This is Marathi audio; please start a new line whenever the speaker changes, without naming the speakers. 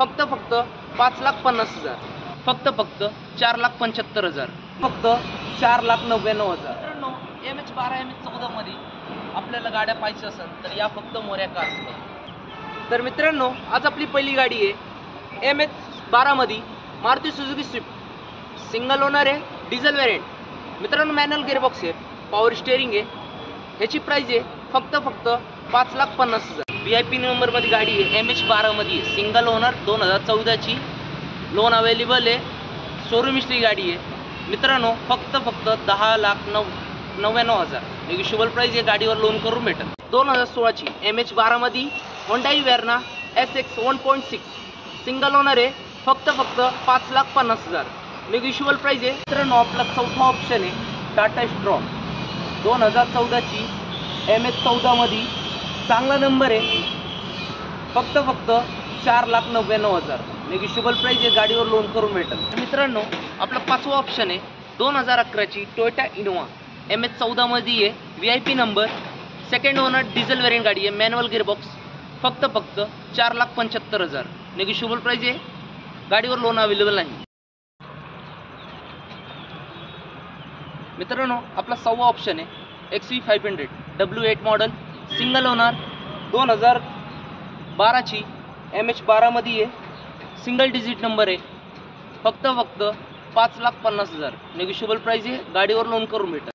फक्त 5,50,000, फक्त 4,75,000, फक्त 4,99,000. मित्रांनो, MH12 MH14 मध्ये आपल्याला गाड्या पाहिजे असेल तर या फक्त मोऱ्या कार्स. तर मित्रांनो, आज आपली पहिली गाडी आहे MH12 मध्ये Maruti Suzuki Swift, single owner आहे, डिझेल व्हेरियंट. मित्रांनो, मॅन्युअल गिअरबॉक्स आहे, पॉवर स्टेअरिंग आहे. ह्याची प्राइस आहे फक्त 5,50,000. VIP नंबरमध्ये गाडी आहे, MH12 मध्ये सिंगल ओनर, 2014ची. लोन अवेलेबल आहे, शोरूम हिस्ट्री गाडी आहे. मित्रांनो, फक्त 10,99,000 निगेशिबल प्राइस आहे. गाडीवर लोन करून भेटेल. 2016ची MH12 मध्ये Hyundai Verna SX 1.6 single owner आहे, फक्त 5,50,000 निगेशिबल प्राइस आहे. मित्रांनो, आपला चौथा ऑप्शन आहे टाटा स्ट्रॉम, 2014ची MH14 मध्ये चांगला नंबर आहे, फक्त 4,99,000 निगेशिबल प्राइस आहे. गाडीवर लोन करून भेटेल. मित्रांनो, आपला पाचवा ऑप्शन आहे 2011ची टोयोटा इनोवा, MH14 मध्ये आहे, VIP number, second owner, diesel variant गाडी आहे, मॅन्युअल गिअरबॉक्स, फक्त 4,75,000 निगेशिबल प्राइस आहे. गाडीवर लोन अवेलेबल नाही. मित्रांनो, आपला सहावा ऑप्शन आहे XV500 W8 model, single owner, 2012ची MH12 मध्ये आहे, सिंगल डिजिट नंबर आहे, फक्त 5,50,000 निगेशिबल प्राइस आहे. गाडीवर लोन करून भेटेल.